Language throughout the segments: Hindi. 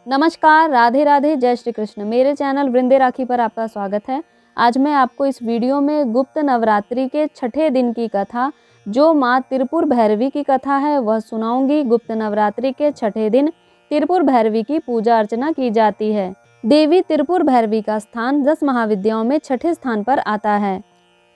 नमस्कार, राधे राधे, जय श्री कृष्ण। मेरे चैनल वृंदे राखी पर आपका स्वागत है। आज मैं आपको इस वीडियो में गुप्त नवरात्रि के छठे दिन की कथा, जो माँ त्रिपुर भैरवी की कथा है, वह सुनाऊंगी। गुप्त नवरात्रि के छठे दिन त्रिपुर भैरवी की पूजा अर्चना की जाती है। देवी त्रिपुर भैरवी का स्थान 10 महाविद्याओं में छठे स्थान पर आता है।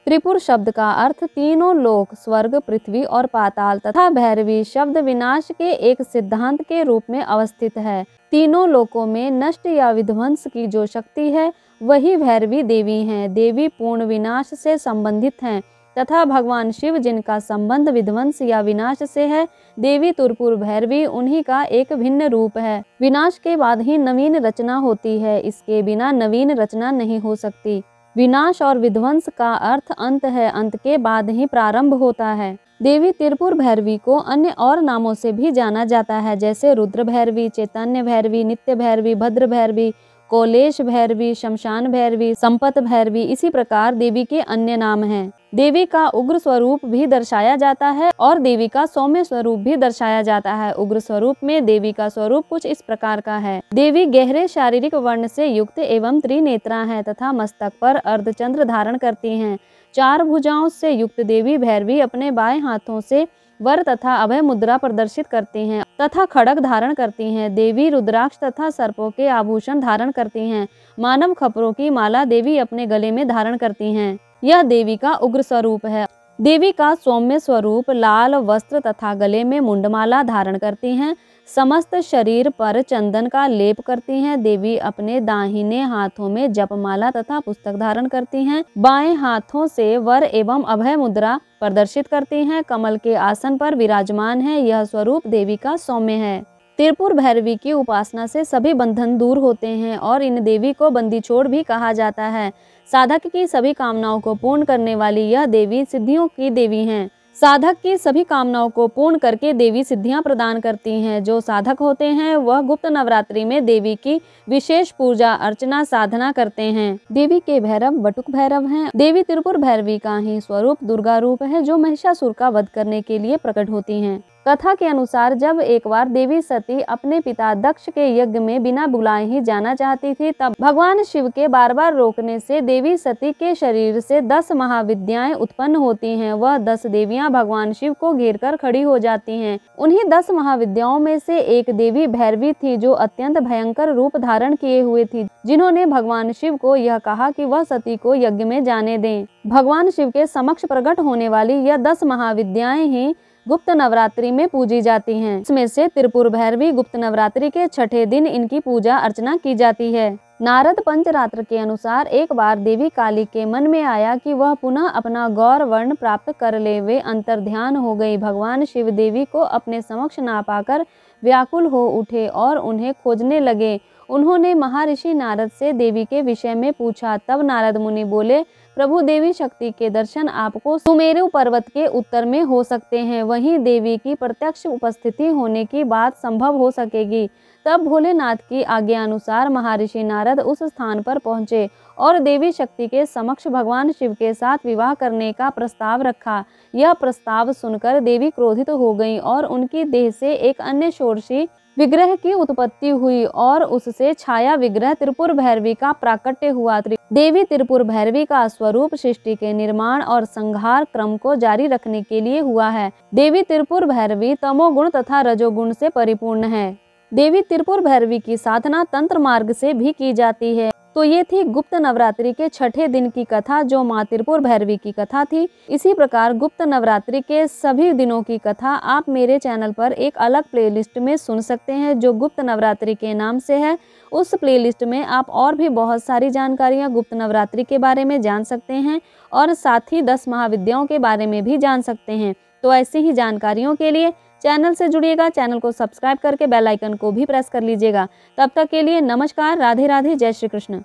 त्रिपुर शब्द का अर्थ तीनों लोक, स्वर्ग, पृथ्वी और पाताल तथा भैरवी शब्द विनाश के एक सिद्धांत के रूप में अवस्थित है। तीनों लोकों में नष्ट या विध्वंस की जो शक्ति है, वही भैरवी देवी हैं। देवी पूर्ण विनाश से संबंधित हैं तथा भगवान शिव, जिनका संबंध विध्वंस या विनाश से है, देवी त्रिपुर भैरवी उन्हीं का एक भिन्न रूप है। विनाश के बाद ही नवीन रचना होती है, इसके बिना नवीन रचना नहीं हो सकती। विनाश और विध्वंस का अर्थ अंत है, अंत के बाद ही प्रारंभ होता है। देवी त्रिपुर भैरवी को अन्य और नामों से भी जाना जाता है, जैसे रुद्र भैरवी, चैतन्य भैरवी, नित्य भैरवी, भद्र भैरवी, कोलेश भैरवी, शमशान भैरवी, संपत भैरवी। इसी प्रकार देवी के अन्य नाम हैं। देवी का उग्र स्वरूप भी दर्शाया जाता है और देवी का सौम्य स्वरूप भी दर्शाया जाता है। उग्र स्वरूप में देवी का स्वरूप कुछ इस प्रकार का है। देवी गहरे शारीरिक वर्ण से युक्त एवं त्रिनेत्रा है तथा मस्तक पर अर्धचंद्र धारण करती हैं। 4 भुजाओं से युक्त देवी भैरवी अपने बाएं हाथों से वर तथा अभय मुद्रा प्रदर्शित करती हैं तथा खड्ग धारण करती हैं। देवी रुद्राक्ष तथा सर्पों के आभूषण धारण करती हैं। मानव खपरों की माला देवी अपने गले में धारण करती हैं। यह देवी का उग्र स्वरूप है। देवी का सौम्य स्वरूप लाल वस्त्र तथा गले में मुंडमाला धारण करती हैं। समस्त शरीर पर चंदन का लेप करती हैं। देवी अपने दाहिने हाथों में जपमाला तथा पुस्तक धारण करती हैं। बाएं हाथों से वर एवं अभय मुद्रा प्रदर्शित करती हैं। कमल के आसन पर विराजमान है। यह स्वरूप देवी का सौम्य है। त्रिपुर भैरवी की उपासना से सभी बंधन दूर होते हैं और इन देवी को बंदी छोड़ भी कहा जाता है। साधक की सभी कामनाओं को पूर्ण करने वाली यह देवी सिद्धियों की देवी हैं। साधक की सभी कामनाओं को पूर्ण करके देवी सिद्धियां प्रदान करती हैं। जो साधक होते हैं वह गुप्त नवरात्रि में देवी की विशेष पूजा अर्चना साधना करते हैं। देवी के भैरव बटुक भैरव हैं। देवी त्रिपुर भैरवी का ही स्वरूप दुर्गा रूप है, जो महिषासुर का वध करने के लिए प्रकट होती हैं। कथा के अनुसार जब एक बार देवी सती अपने पिता दक्ष के यज्ञ में बिना बुलाए ही जाना चाहती थी, तब भगवान शिव के बार बार रोकने से देवी सती के शरीर से 10 महाविद्याएं उत्पन्न होती हैं। वह 10 देवियां भगवान शिव को घेरकर खड़ी हो जाती हैं। उन्हीं 10 महाविद्याओं में से एक देवी भैरवी थी, जो अत्यंत भयंकर रूप धारण किए हुए थी, जिन्होंने भगवान शिव को यह कहा कि वह सती को यज्ञ में जाने दें। भगवान शिव के समक्ष प्रकट होने वाली यह 10 महाविद्याएं ही गुप्त नवरात्रि में पूजी जाती हैं। इसमें से त्रिपुर भैरवी गुप्त नवरात्रि के छठे दिन इनकी पूजा अर्चना की जाती है। नारद पंचरात्र के अनुसार एक बार देवी काली के मन में आया कि वह पुनः अपना गौर वर्ण प्राप्त कर ले। वे अंतर्ध्यान हो गई। भगवान शिव देवी को अपने समक्ष ना पाकर व्याकुल हो उठे और उन्हें खोजने लगे। उन्होंने महर्षि नारद से देवी के विषय में पूछा। तब नारद मुनि बोले, प्रभु, देवी शक्ति के दर्शन आपको सुमेरु पर्वत के उत्तर में हो सकते हैं। वहीं देवी की प्रत्यक्ष उपस्थिति होने की बात संभव हो सकेगी। तब भोलेनाथ की आज्ञा अनुसार महर्षि नारद उस स्थान पर पहुंचे और देवी शक्ति के समक्ष भगवान शिव के साथ विवाह करने का प्रस्ताव रखा। यह प्रस्ताव सुनकर देवी क्रोधित हो गई और उनकी देह से एक अन्य षोडशी विग्रह की उत्पत्ति हुई और उससे छाया विग्रह त्रिपुर भैरवी का प्राकट्य हुआ। देवी त्रिपुर भैरवी का स्वरूप सृष्टि के निर्माण और संहार क्रम को जारी रखने के लिए हुआ है। देवी त्रिपुर भैरवी तमोगुण तथा रजोगुण से परिपूर्ण है। देवी त्रिपुर भैरवी की साधना तंत्र मार्ग से भी की जाती है। तो ये थी गुप्त नवरात्रि के छठे दिन की कथा, जो माँ त्रिपुर भैरवी की कथा थी। इसी प्रकार गुप्त नवरात्रि के सभी दिनों की कथा आप मेरे चैनल पर एक अलग प्लेलिस्ट में सुन सकते हैं, जो गुप्त नवरात्रि के नाम से है। उस प्लेलिस्ट में आप और भी बहुत सारी जानकारियाँ गुप्त नवरात्रि के बारे में जान सकते हैं और साथ ही 10 महाविद्याओं के बारे में भी जान सकते हैं। तो ऐसी ही जानकारियों के लिए चैनल से जुड़िएगा। चैनल को सब्सक्राइब करके बेल आइकन को भी प्रेस कर लीजिएगा। तब तक के लिए नमस्कार, राधे राधे, जय श्री कृष्ण।